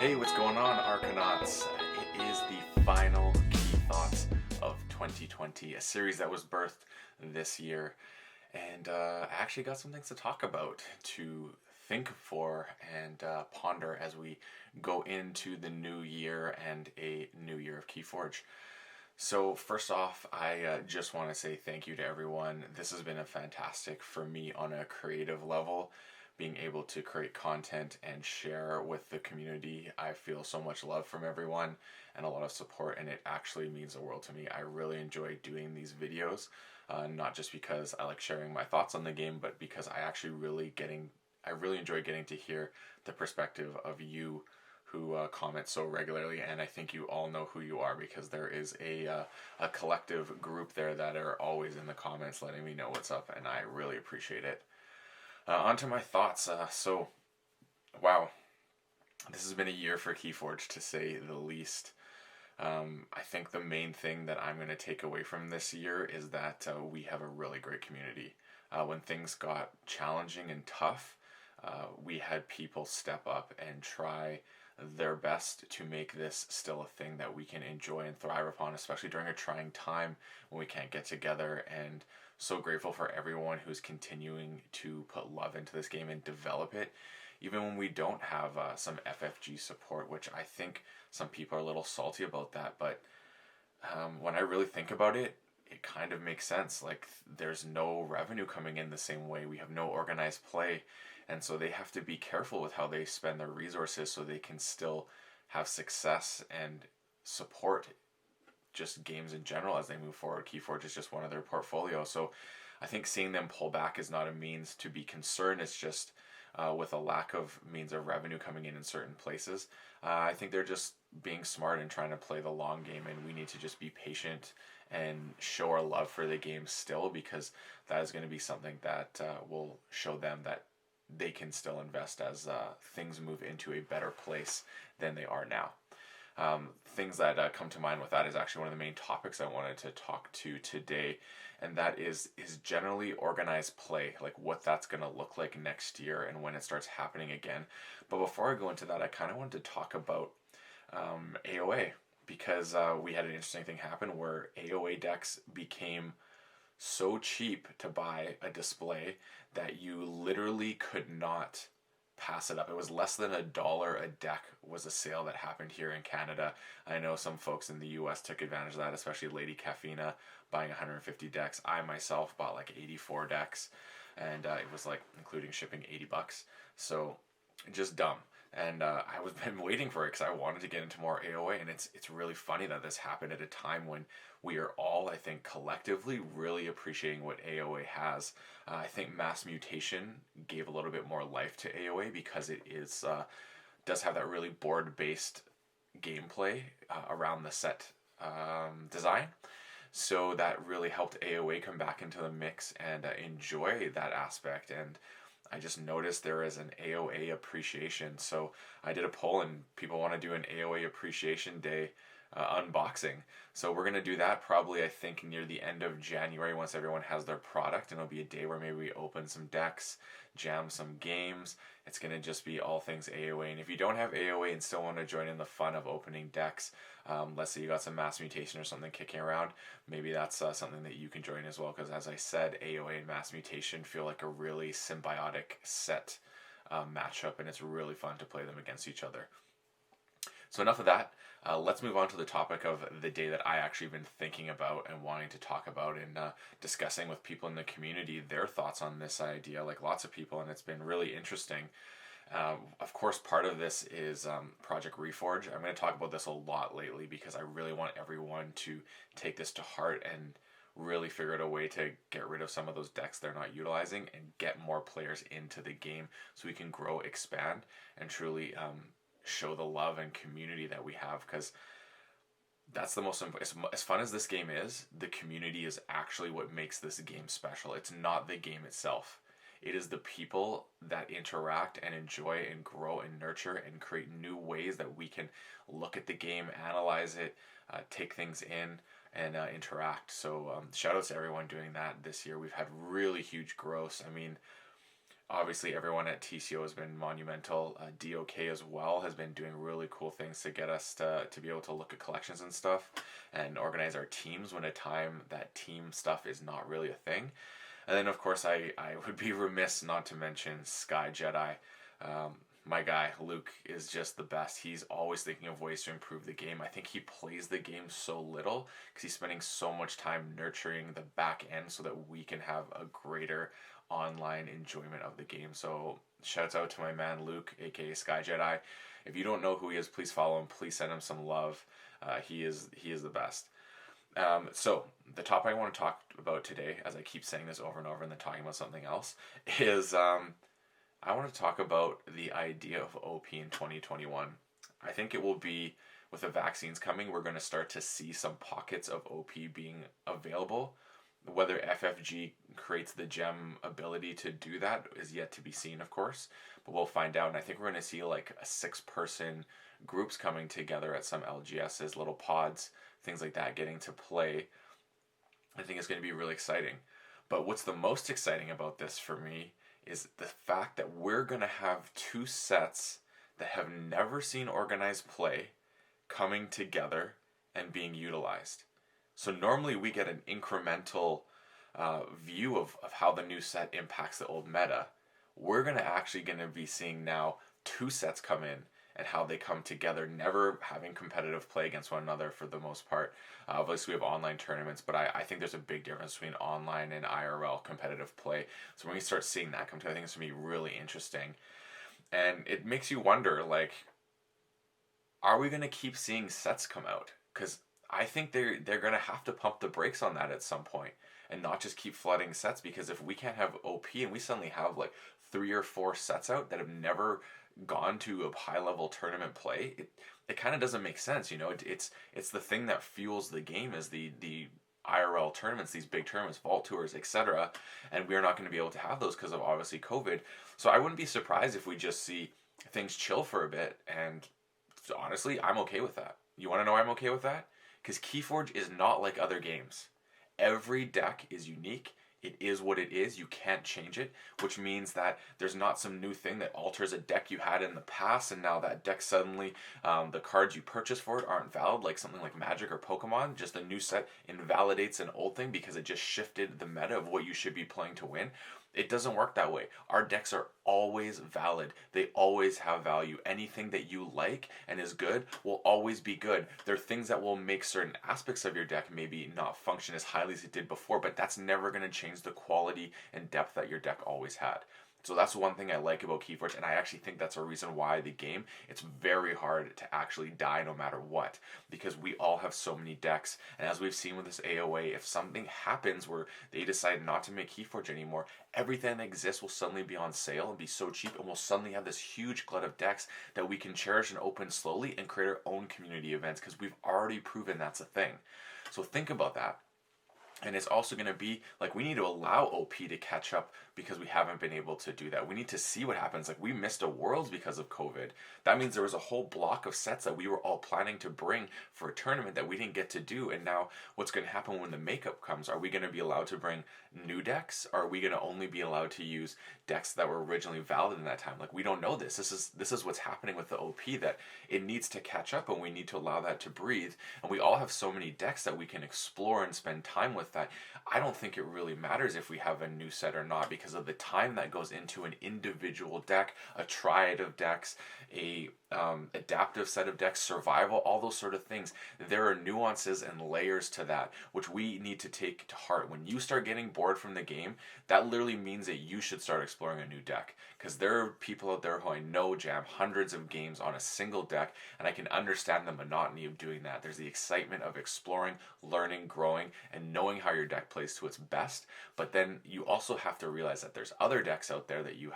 Hey, what's going on, Arcanauts? It is the final Key Thoughts of 2020, a series that was birthed this year. And I actually got some things to talk about, to think for, and ponder as we go into the new year and a new year of KeyForge. So, first off, I just want to say thank you to everyone. This has been a fantastic for me on a creative level, being able to create content and share with the community. I feel so much love from everyone and a lot of support, and it actually means the world to me. I really enjoy doing these videos, not just because I like sharing my thoughts on the game, but because I really enjoy getting to hear the perspective of you who comment so regularly, and I think you all know who you are because there is a collective group there that are always in the comments letting me know what's up, and I really appreciate it. On to my thoughts. Wow, this has been a year for KeyForge to say the least. I think the main thing that I'm going to take away from this year is that we have a really great community. When things got challenging and tough, we had people step up and try their best to make this still a thing that we can enjoy and thrive upon, especially during a trying time when we can't get together. And so grateful for everyone who's continuing to put love into this game and develop it, even when we don't have some FFG support, which I think some people are a little salty about that. But when I really think about it, it kind of makes sense. Like, there's no revenue coming in the same way. We have no organized play, and so they have to be careful with how they spend their resources so they can still have success and support just games in general as they move forward. KeyForge is just one of their portfolio, so I think seeing them pull back is not a means to be concerned. It's just with a lack of means of revenue coming in certain places. I think they're just being smart and trying to play the long game, and we need to just be patient and show our love for the game still, because that is going to be something that will show them that they can still invest as things move into a better place than they are now. Things that come to mind with that is actually one of the main topics I wanted to talk to today, and that is generally organized play, like what that's going to look like next year and when it starts happening again. But before I go into that, I kind of wanted to talk about AOA, because we had an interesting thing happen where AOA decks became so cheap to buy a display that you literally could not pass it up. It was less than $1 a deck was a sale that happened here in Canada. I know some folks in the US took advantage of that, especially Lady Caffeina buying 150 decks. I myself bought like 84 decks, and it was like including shipping $80. So just dumb. And I was been waiting for it because I wanted to get into more AOA, and it's really funny that this happened at a time when we are all, I think, collectively really appreciating what AOA has. I think Mass Mutation gave a little bit more life to AOA because it is does have that really board based gameplay around the set design. So that really helped AOA come back into the mix and enjoy that aspect. And I just noticed there is an AOA appreciation. So I did a poll, and people want to do an AOA appreciation day unboxing. So we're going to do that probably, I think, near the end of January once everyone has their product. And it'll be a day where maybe we open some decks, jam some games. It's going to just be all things AOA. And if you don't have AOA and still want to join in the fun of opening decks, let's say you got some Mass Mutation or something kicking around, maybe that's something that you can join as well. Because as I said, AOA and Mass Mutation feel like a really symbiotic set matchup, and it's really fun to play them against each other. So enough of that. Let's move on to the topic of the day that I actually been thinking about and wanting to talk about, and discussing with people in the community their thoughts on this idea, like lots of people, and it's been really interesting. Of course, part of this is Project Reforge. I'm going to talk about this a lot lately because I really want everyone to take this to heart and really figure out a way to get rid of some of those decks they're not utilizing and get more players into the game so we can grow, expand, and truly show the love and community that we have, because that's the most as fun as this game is, the community is actually what makes this game special. It's not the game itself. It is the people that interact and enjoy and grow and nurture and create new ways that we can look at the game, analyze it, take things in, and interact. So shout out to everyone doing that this year. We've had really huge growth. I mean, obviously everyone at TCO has been monumental. DOK as well has been doing really cool things to get us to be able to look at collections and stuff and organize our teams when a time that team stuff is not really a thing. And then of course I would be remiss not to mention Sky Jedi. My guy Luke is just the best. He's always thinking of ways to improve the game. I think he plays the game so little because he's spending so much time nurturing the back end so that we can have a greater online enjoyment of the game. So shouts out to my man Luke, aka Sky Jedi. If you don't know who he is, please follow him. Please send him some love. He is the best. So the topic I want to talk about today, as I keep saying this over and over and then talking about something else, is I want to talk about the idea of OP in 2021. I think it will be, with the vaccines coming, we're going to start to see some pockets of OP being available. Whether FFG creates the gem ability to do that is yet to be seen, of course, but we'll find out. And I think we're going to see like a 6-person groups coming together at some LGSs, little pods, things like that, getting to play. I think it's going to be really exciting. But what's the most exciting about this for me is the fact that we're going to have 2 sets that have never seen organized play coming together and being utilized. So normally we get an incremental view of how the new set impacts the old meta. We're going to be seeing now 2 sets come in and how they come together, never having competitive play against one another for the most part. Obviously we have online tournaments, but I think there's a big difference between online and IRL competitive play. So when we start seeing that come together, I think it's going to be really interesting. And it makes you wonder, like, are we going to keep seeing sets come out? Because I think they're going to have to pump the brakes on that at some point and not just keep flooding sets, because if we can't have OP and we suddenly have like 3 or 4 sets out that have never gone to a high level tournament play, it kind of doesn't make sense. It's the thing that fuels the game is the IRL tournaments, these big tournaments, vault tours, etc. And we're not going to be able to have those because of obviously COVID. So I wouldn't be surprised if we just see things chill for a bit. And honestly, I'm okay with that. You want to know why I'm okay with that? Because KeyForge is not like other games. Every deck is unique. It is what it is. You can't change it, which means that there's not some new thing that alters a deck you had in the past, and now that deck suddenly, the cards you purchased for it aren't valid, like something like Magic or Pokemon. Just a new set invalidates an old thing because it just shifted the meta of what you should be playing to win. It doesn't work that way. Our decks are always valid. They always have value. Anything that you like and is good will always be good. There are things that will make certain aspects of your deck maybe not function as highly as it did before, but that's never going to change the quality and depth that your deck always had. So that's one thing I like about KeyForge, and I actually think that's a reason why the game, it's very hard to actually die no matter what, because we all have so many decks, and as we've seen with this AOA, if something happens where they decide not to make KeyForge anymore, everything that exists will suddenly be on sale and be so cheap, and we'll suddenly have this huge glut of decks that we can cherish and open slowly and create our own community events, because we've already proven that's a thing. So think about that. And it's also going to be like we need to allow OP to catch up because we haven't been able to do that. We need to see what happens. Like we missed a Worlds because of COVID. That means there was a whole block of sets that we were all planning to bring for a tournament that we didn't get to do. And now what's going to happen when the makeup comes? Are we going to be allowed to bring new decks? Or are we going to only be allowed to use decks that were originally valid in that time? Like we don't know this. This is what's happening with the OP, that it needs to catch up and we need to allow that to breathe. And we all have so many decks that we can explore and spend time with that I don't think it really matters if we have a new set or not, because of the time that goes into an individual deck, a triad of decks, a adaptive set of decks, survival, all those sort of things. There are nuances and layers to that which we need to take to heart. When you start getting bored from the game, that literally means that you should start exploring a new deck, because there are people out there who I know jam hundreds of games on a single deck, and I can understand the monotony of doing that. There's the excitement of exploring, learning, growing, and knowing how your deck plays to its best. But then you also have to realize that there's other decks out there that you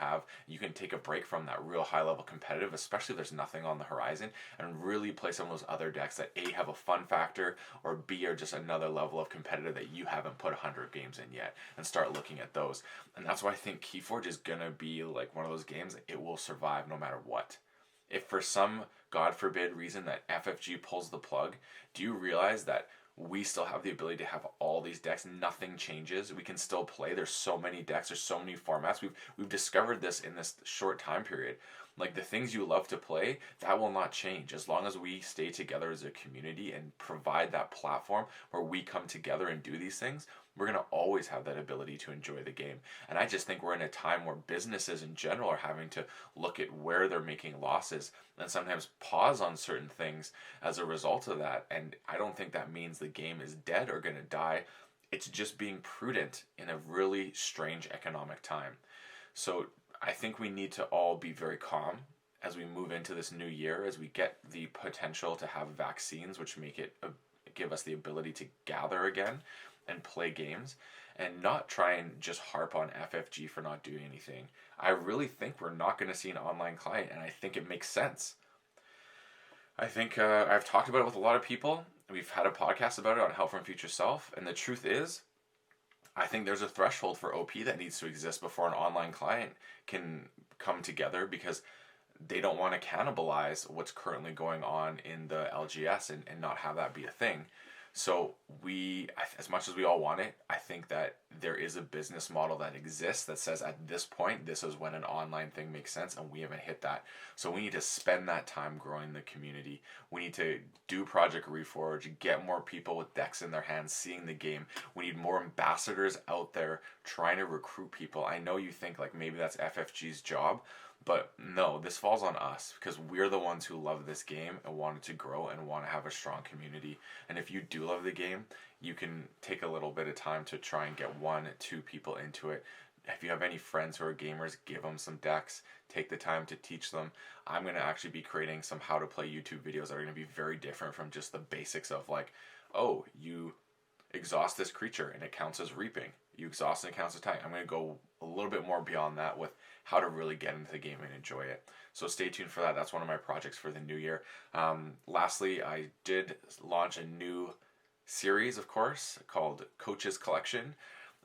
can take a break from that real high level competitive, especially if there's nothing on the horizon, and really play some of those other decks that A, have a fun factor, or B, are just another level of competitive that you haven't put 100 games in yet, and start looking at those. And that's why I think KeyForge is gonna be like one of those games that it will survive no matter what. If for some God forbid reason that FFG pulls the plug, do you realize that we still have the ability to have all these decks. Nothing changes. We can still play. There's so many decks. There's so many formats. We've discovered this in this short time period. Like the things you love to play, that will not change as long as we stay together as a community and provide that platform where we come together and do these things. We're going to always have that ability to enjoy the game. And I just think we're in a time where businesses in general are having to look at where they're making losses and sometimes pause on certain things as a result of that. And I don't think that means the game is dead or going to die. It's just being prudent in a really strange economic time. So I think we need to all be very calm as we move into this new year, as we get the potential to have vaccines, which make it give us the ability to gather again and play games, and not try and just harp on FFG for not doing anything. I really think we're not going to see an online client, and I think it makes sense. I think I've talked about it with a lot of people. We've had a podcast about it on Help from Future Self, and the truth is, I think there's a threshold for OP that needs to exist before an online client can come together, because they don't want to cannibalize what's currently going on in the LGS and not have that be a thing. So as much as we all want it, I think that there is a business model that exists that says at this point, this is when an online thing makes sense, and we haven't hit that. So we need to spend that time growing the community. We need to do Project Reforge, get more people with decks in their hands, seeing the game. We need more ambassadors out there trying to recruit people. I know you think like maybe that's FFG's job, but no, this falls on us, because we're the ones who love this game and want it to grow and want to have a strong community. And if you do love the game, you can take a little bit of time to try and get 1-2 people into it. If you have any friends who are gamers, give them some decks. Take the time to teach them. I'm going to actually be creating some how to play YouTube videos that are going to be very different from just the basics of like, oh, you exhaust this creature and it counts as reaping. You exhaust and it counts as attacking. I'm going to go a little bit more beyond that with how to really get into the game and enjoy it. So stay tuned for that. That's one of my projects for the new year. Lastly, I did launch a new series, of course, called Coach's Collection.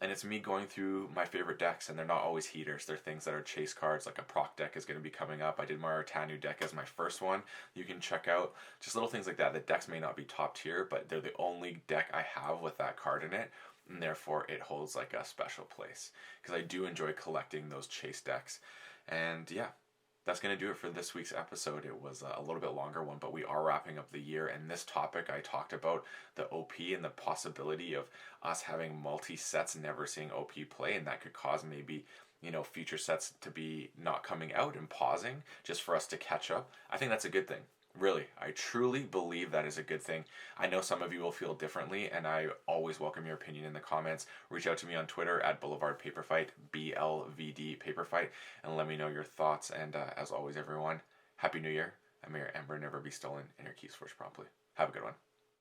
And it's me going through my favorite decks, and they're not always heaters. They're things that are chase cards, like a proc deck is going to be coming up. I did my Artanu deck as my first one. You can check out just little things like that. The decks may not be top tier, but they're the only deck I have with that card in it, and therefore it holds like a special place, because I do enjoy collecting those chase decks. And yeah, that's going to do it for this week's episode. It was a little bit longer one, but we are wrapping up the year. And this topic, I talked about the OP and the possibility of us having multi-sets never seeing OP play, and that could cause maybe, future sets to be not coming out and pausing just for us to catch up. I think that's a good thing. Really, I truly believe that is a good thing. I know some of you will feel differently, and I always welcome your opinion in the comments. Reach out to me on Twitter at Boulevard Paperfight, BLVD Paperfight, and let me know your thoughts. And as always, everyone, Happy New Year, and may your ember never be stolen and your keys forged promptly. Have a good one.